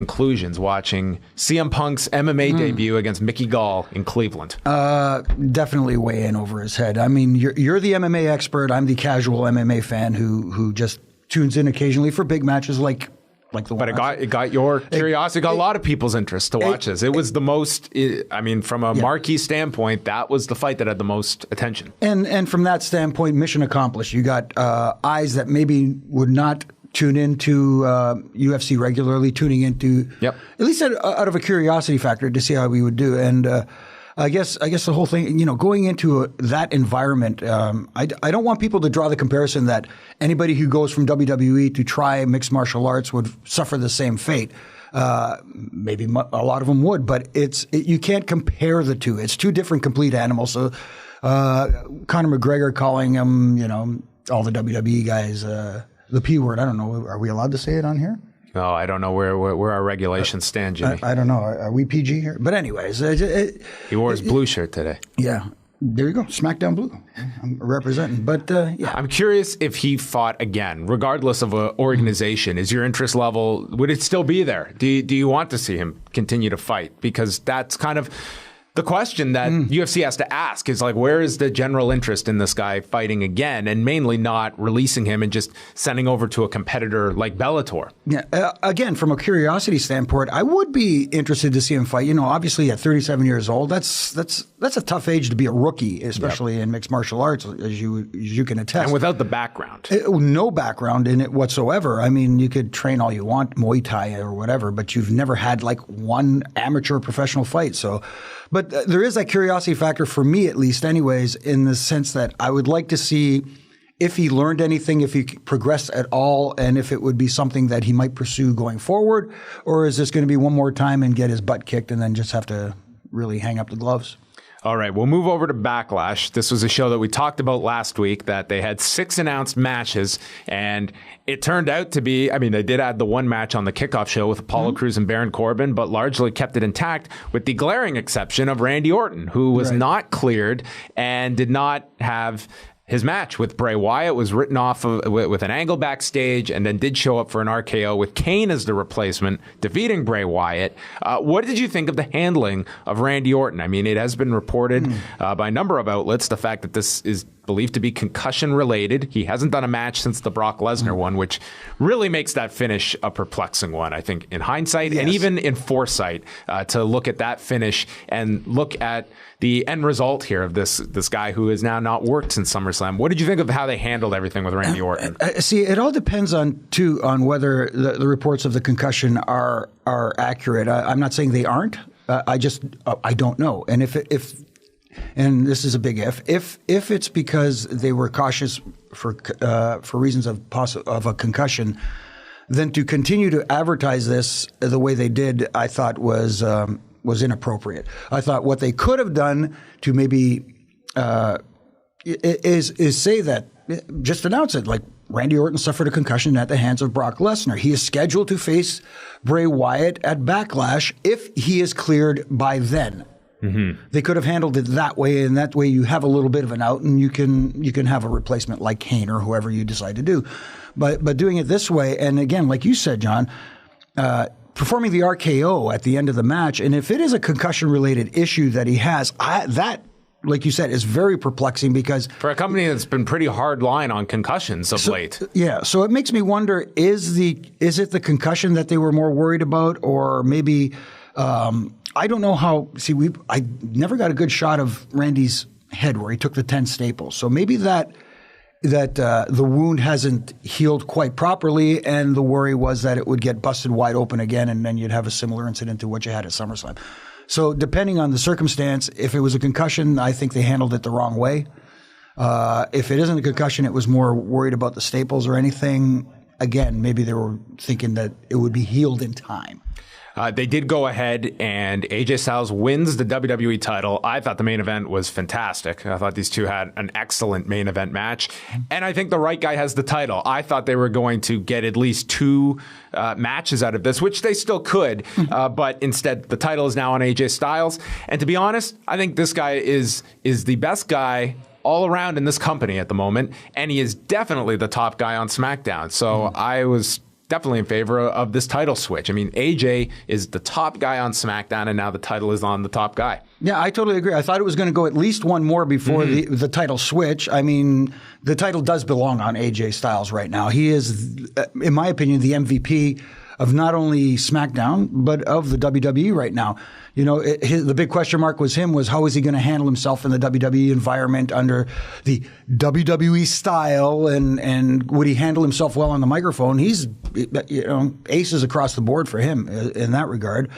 conclusions watching CM Punk's MMA debut against Mickey Gall in Cleveland? Definitely way in over his head. I mean, you're the MMA expert. I'm the casual MMA fan who just tunes in occasionally for big matches like the one. But it got your curiosity. It got a lot of people's interest to watch this. It was the most. I mean, from a marquee standpoint, that was the fight that had the most attention. And from that standpoint, mission accomplished. You got eyes that maybe would not tune into UFC regularly, tuning into at least out of a curiosity factor to see how we would do. And I guess the whole thing, going into that environment, I don't want people to draw the comparison that anybody who goes from WWE to try mixed martial arts would suffer the same fate. Maybe a lot of them would, but you can't compare the two. It's two different complete animals. So Conor McGregor calling him, all the WWE guys, the P word. I don't know. Are we allowed to say it on here? Oh, I don't know where our regulations stand, Jimmy. I don't know. Are we PG here? But anyways. He wore his blue shirt today. Yeah. There you go. SmackDown Blue. I'm representing. But, yeah. I'm curious if he fought again, regardless of an organization. Is your interest level, would it still be there? Do you want to see him continue to fight? Because that's kind of the question that UFC has to ask is like, where is the general interest in this guy fighting again, and mainly not releasing him and just sending over to a competitor like Bellator? Yeah. Again, from a curiosity standpoint, I would be interested to see him fight. Obviously at 37 years old, that's a tough age to be a rookie, especially in mixed martial arts, as you can attest. And without the background. No background in it whatsoever. I mean, you could train all you want, Muay Thai or whatever, but you've never had like one amateur professional fight. So, but there is that curiosity factor for me, at least anyways, in the sense that I would like to see if he learned anything, if he progressed at all, and if it would be something that he might pursue going forward, or is this going to be one more time and get his butt kicked and then just have to really hang up the gloves? All right, we'll move over to Backlash. This was a show that we talked about last week, that they had 6 announced matches, and it turned out to be, I mean, they did add the one match on the kickoff show with Apollo Crews and Baron Corbin, but largely kept it intact with the glaring exception of Randy Orton, who was not cleared and did not have his match with Bray Wyatt. Was written off with an angle backstage, and then did show up for an RKO with Kane as the replacement, defeating Bray Wyatt. What did you think of the handling of Randy Orton? I mean, it has been reported by a number of outlets, the fact that this is believed to be concussion related. He hasn't done a match since the Brock Lesnar one, which really makes that finish a perplexing one, I think, in hindsight and even in foresight, to look at that finish and look at the end result here of this guy who has now not worked since SummerSlam. What did you think of how they handled everything with Randy Orton? See, it all depends on whether the reports of the concussion are accurate. I'm not saying they aren't. I don't know. And if and this is a big if it's because they were cautious for reasons of a concussion, then to continue to advertise this the way they did, I thought was inappropriate. I thought what they could have done to maybe is say that, just announce it, like Randy Orton suffered a concussion at the hands of Brock Lesnar. He is scheduled to face Bray Wyatt at Backlash if he is cleared by then. They could have handled it that way, and that way you have a little bit of an out, and you can have a replacement like Kane or whoever you decide to do. But doing it this way, and again, like you said, John, performing the RKO at the end of the match, and if it is a concussion-related issue that he has, that, like you said, is very perplexing, because for a company that's been pretty hard line on concussions of late. Yeah, so it makes me wonder, is it the concussion that they were more worried about, or maybe I don't know how. See, I never got a good shot of Randy's head where he took the 10 staples. So maybe that the wound hasn't healed quite properly, and the worry was that it would get busted wide open again, and then you'd have a similar incident to what you had at SummerSlam. So depending on the circumstance, if it was a concussion, I think they handled it the wrong way. If it isn't a concussion, it was more worried about the staples or anything. Again, maybe they were thinking that it would be healed in time. They did go ahead, and AJ Styles wins the WWE title. I thought the main event was fantastic. I thought these two had an excellent main event match, and I think the right guy has the title. I thought they were going to get at least 2 matches out of this, which they still could, but instead the title is now on AJ Styles. And to be honest, I think this guy is the best guy all around in this company at the moment, and he is definitely the top guy on SmackDown. So I was definitely in favor of this title switch. I mean, AJ is the top guy on SmackDown, and now the title is on the top guy. Yeah, I totally agree. I thought it was going to go at least one more before the title switch. I mean, the title does belong on AJ Styles right now. He is, in my opinion, the MVP of not only SmackDown, but of the WWE right now. You know, the big question mark was how is he going to handle himself in the WWE environment under the WWE style, and would he handle himself well on the microphone? He's, aces across the board for him in that regard.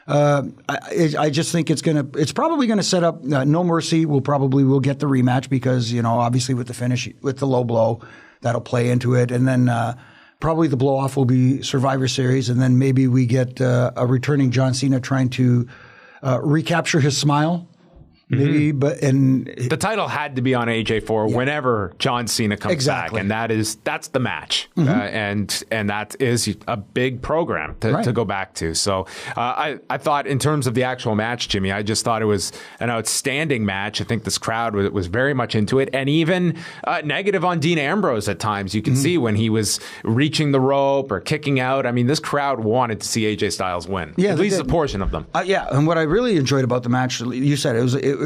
I just think it's probably going to set up No Mercy. We'll get the rematch because, obviously with the finish, with the low blow, that'll play into it. And then, probably the blow-off will be Survivor Series, and then maybe we get a returning John Cena trying to recapture his smile. Maybe, the title had to be on AJ for whenever John Cena comes back, and that's the match, and that is a big program to go back to. So I thought in terms of the actual match, Jimmy, I just thought it was an outstanding match. I think this crowd was very much into it, and even negative on Dean Ambrose at times. You can see when he was reaching the rope or kicking out. I mean, this crowd wanted to see AJ Styles win. Yeah, at least a portion of them. And what I really enjoyed about the match, you said it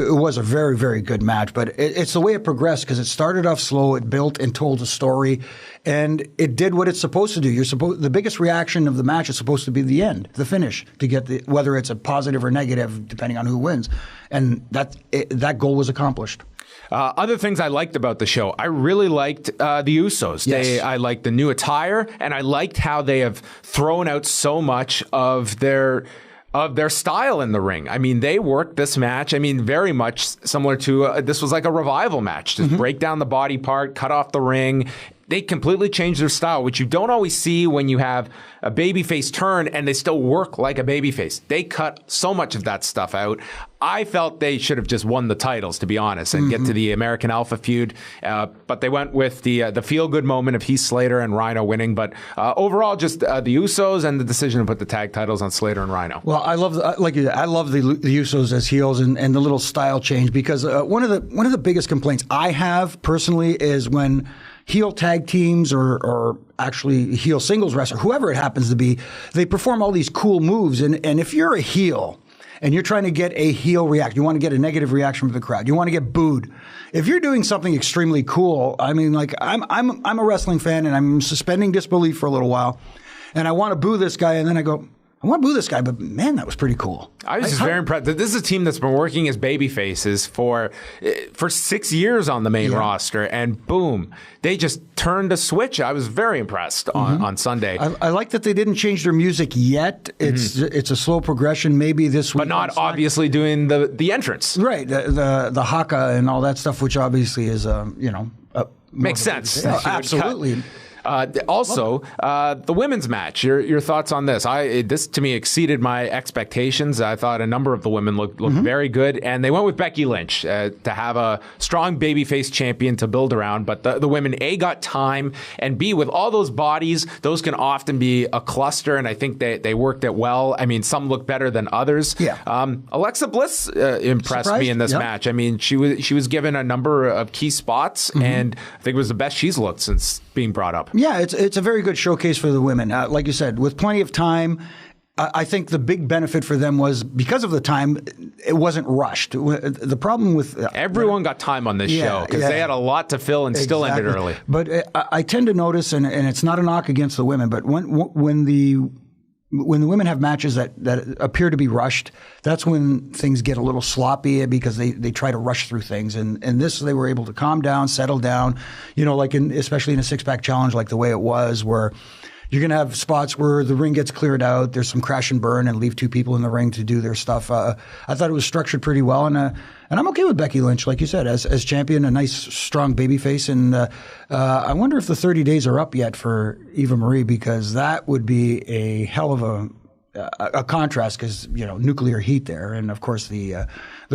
was a very, very good match, but it's the way it progressed because it started off slow, it built and told a story, and it did what it's supposed to do. The biggest reaction of the match is supposed to be the end, the finish, to get whether it's a positive or negative, depending on who wins, and that goal was accomplished. Other things I liked about the show, I really liked the Usos. Yes. I liked the new attire, and I liked how they have thrown out so much of their style in the ring. I mean, they worked this match, very much similar to, this was like a revival match. Just break down the body part, cut off the ring. They completely changed their style, which you don't always see when you have a babyface turn and they still work like a babyface. They cut so much of that stuff out. I felt they should have just won the titles, to be honest, and get to the American Alpha feud. But they went with the feel-good moment of Heath Slater and Rhino winning. But overall, just the Usos and the decision to put the tag titles on Slater and Rhino. Well, I love the Usos as heels and the little style change because one of the biggest complaints I have personally is when heel tag teams or actually heel singles wrestler, whoever it happens to be, they perform all these cool moves. And if you're a heel and you're trying to get a heel reaction, you want to get a negative reaction from the crowd, you want to get booed. If you're doing something extremely cool, I'm a wrestling fan and I'm suspending disbelief for a little while and I want to boo this guy and then I go, I want to boo this guy, but man, that was pretty cool. I was just very impressed. This is a team that's been working as baby faces for 6 years on the main roster, and boom, they just turned a switch. I was very impressed on Sunday. I like that they didn't change their music yet. It's a slow progression, maybe this week. But not obviously doing the entrance. Right, the haka and all that stuff, which obviously is, makes sense. Absolutely. The women's match. Your thoughts on this? This to me exceeded my expectations. I thought a number of the women looked very good, and they went with Becky Lynch to have a strong babyface champion to build around. But the women, A, got time, and B, with all those bodies, those can often be a cluster, and I think they worked it well. I mean, some look better than others. Yeah. Alexa Bliss impressed me in this match. I mean, she was given a number of key spots, and I think it was the best she's looked since being brought up. Yeah, it's a very good showcase for the women. Like you said, with plenty of time, I think the big benefit for them was because of the time, it wasn't rushed. The problem with everyone got time on this show because they had a lot to fill and still ended early. But I tend to notice, and it's not a knock against the women, but when the women have matches that appear to be rushed, that's when things get a little sloppy because they try to rush through things. And this, they were able to calm down, settle down, like especially in a six-pack challenge like the way it was, where you're going to have spots where the ring gets cleared out, there's some crash and burn and leave two people in the ring to do their stuff. I thought it was structured pretty well, and I'm okay with Becky Lynch, like you said, as champion, a nice, strong babyface. And I wonder if the 30 days are up yet for Eva Marie, because that would be a hell of a contrast, because nuclear heat there, and of course the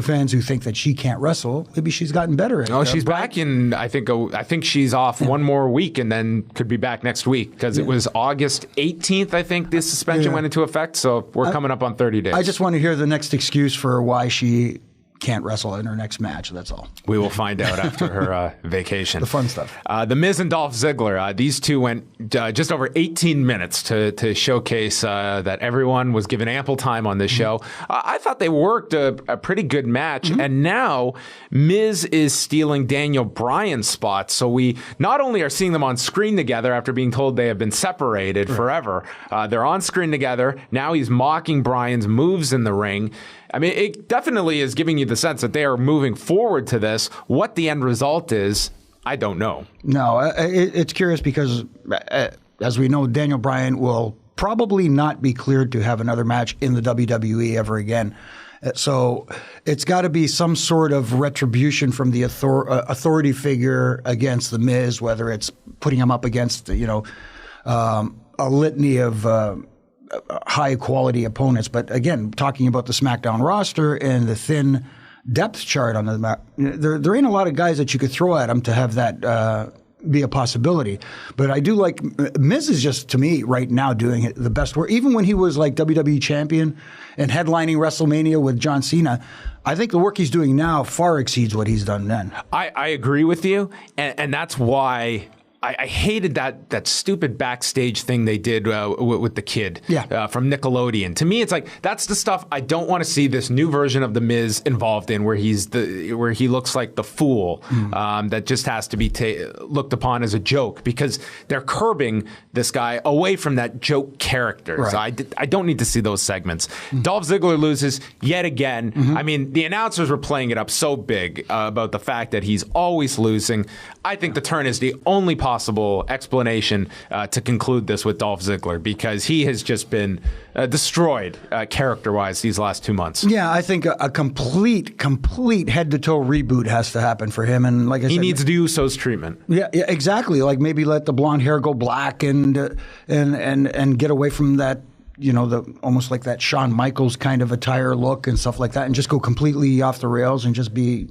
fans who think that she can't wrestle, maybe she's gotten better at it. Oh, she's back in. I think she's off one more week and then could be back next week, because it was August 18th. I think this suspension went into effect. So we're coming up on 30 days. I just want to hear the next excuse for why she can't wrestle in her next match. That's all. We will find out after her vacation. The fun stuff. The Miz and Dolph Ziggler, these two went just over 18 minutes to showcase that everyone was given ample time on this show. I thought they worked a pretty good match, and now Miz is stealing Daniel Bryan's spot. So we not only are seeing them on screen together after being told they have been separated forever, they're on screen together. Now he's mocking Bryan's moves in the ring. I mean, it definitely is giving you the sense that they are moving forward to this. What the end result is, I don't know. No, it's curious because, as we know, Daniel Bryan will probably not be cleared to have another match in the WWE ever again. So it's got to be some sort of retribution from the authority figure against The Miz, whether it's putting him up against, a litany of high quality opponents. But again, talking about the SmackDown roster and the thin depth chart on the map, there ain't a lot of guys that you could throw at him to have that be a possibility. But I do like Miz is just, to me, right now doing it the best work. Even when he was like WWE champion and headlining WrestleMania with John Cena, I think the work he's doing now far exceeds what he's done then. I agree with you, and that's why I hated that stupid backstage thing they did with the kid from Nickelodeon. To me, it's like that's the stuff I don't want to see this new version of The Miz involved in, where he looks like the fool that just has to be looked upon as a joke, because they're curbing this guy away from that joke character. Right. So I don't need to see those segments. Dolph Ziggler loses yet again. I mean, the announcers were playing it up so big about the fact that he's always losing. I think the turn is the only possible explanation to conclude this with Dolph Ziggler, because he has just been destroyed character-wise these last 2 months. Yeah, I think a complete head-to-toe reboot has to happen for him. And like I said, he needs to do Uso's treatment. Yeah, exactly. Like maybe let the blonde hair go black and get away from that, almost like that Shawn Michaels kind of attire look and stuff like that, and just go completely off the rails and just be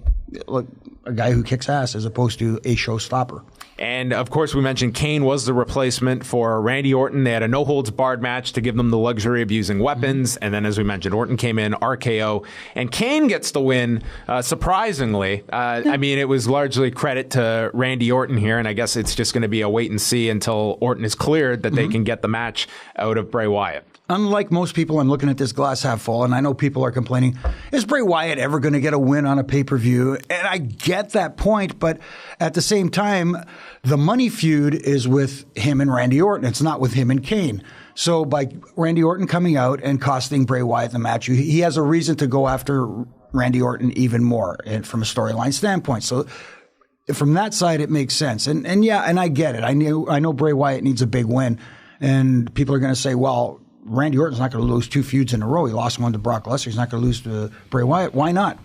like a guy who kicks ass as opposed to a showstopper. And, of course, we mentioned Kane was the replacement for Randy Orton. They had a no-holds-barred match to give them the luxury of using weapons. And then, as we mentioned, Orton came in, RKO. And Kane gets the win, surprisingly. I mean, it was largely credit to Randy Orton here. And I guess it's just going to be a wait and see until Orton is cleared that they can get the match out of Bray Wyatt. Unlike most people, I'm looking at this glass half full, and I know people are complaining, is Bray Wyatt ever going to get a win on a pay-per-view? And I get that point, but at the same time, the money feud is with him and Randy Orton. It's not with him and Kane. So by Randy Orton coming out and costing Bray Wyatt the match, he has a reason to go after Randy Orton even more from a storyline standpoint. So from that side, it makes sense. And I get it. I know Bray Wyatt needs a big win, and people are going to say, well, Randy Orton's not going to lose 2 feuds in a row. He lost one to Brock Lesnar. He's not going to lose to Bray Wyatt. Why not?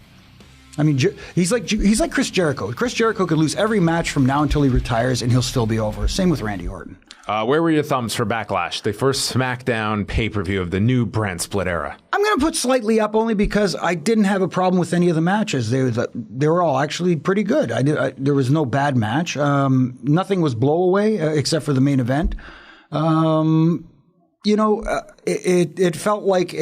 I mean, he's like Chris Jericho. Chris Jericho could lose every match from now until he retires, and he'll still be over. Same with Randy Orton. Where were your thumbs for Backlash, the first SmackDown pay-per-view of the new brand split era? I'm going to put slightly up only because I didn't have a problem with any of the matches. They were all actually pretty good. There was no bad match. Nothing was blowaway except for the main event. It felt like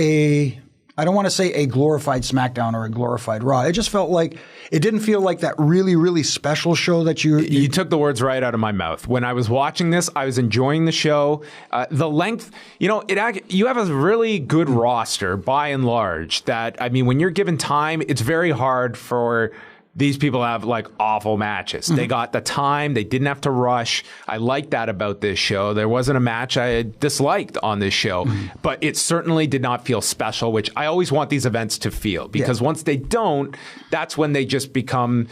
I don't want to say a glorified SmackDown or a glorified Raw. It just felt like it didn't feel like that really, really special show that you took the words right out of my mouth. When I was watching this, I was enjoying the show. The length, you have a really good roster by and large that, I mean, when you're given time, it's very hard for these people have like awful matches. They got the time. They didn't have to rush. I like that about this show. There wasn't a match I disliked on this show, but it certainly did not feel special, which I always want these events to feel, because once they don't, that's when they just become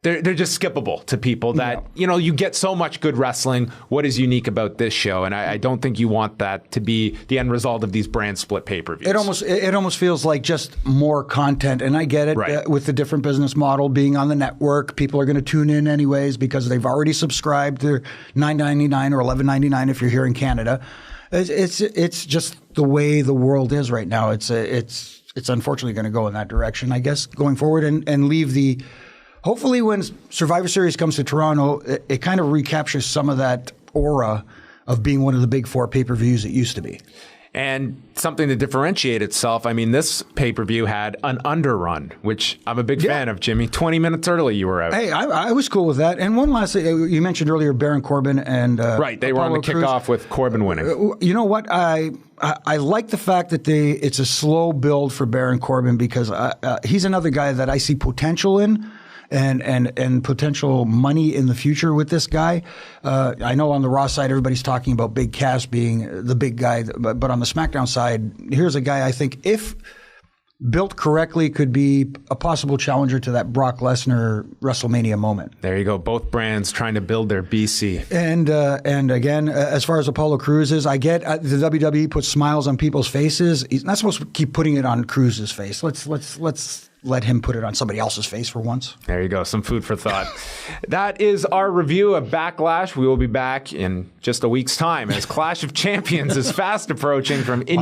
they're just skippable to people that, you get so much good wrestling. What is unique about this show? And I don't think you want that to be the end result of these brand split pay-per-views. It almost feels like just more content. And I get it with the different business model being on the network. People are going to tune in anyways because they've already subscribed to $9.99 or $11.99 if you're here in Canada. It's just the way the world is right now. It's unfortunately going to go in that direction, I guess, going forward and leave the... Hopefully when Survivor Series comes to Toronto, it kind of recaptures some of that aura of being one of the big 4 pay-per-views it used to be. And something to differentiate itself. I mean, this pay-per-view had an underrun, which I'm a big fan of, Jimmy. 20 minutes early you were out. Hey, I was cool with that. And one last thing, you mentioned earlier Baron Corbin and right, they were on the kickoff with Corbin winning. You know what? I like the fact that it's a slow build for Baron Corbin because he's another guy that I see potential in. And potential money in the future with this guy. I know on the Raw side, everybody's talking about Big Cass being the big guy, but on the SmackDown side, here's a guy I think if built correctly could be a possible challenger to that Brock Lesnar WrestleMania moment. There you go. Both brands trying to build their BC. And again, as far as Apollo Crews is, I get the WWE puts smiles on people's faces. He's not supposed to keep putting it on Cruz's face. Let's let him put it on somebody else's face for once. There you go. Some food for thought. That is our review of Backlash. We will be back in just a week's time as Clash of Champions is fast approaching from India.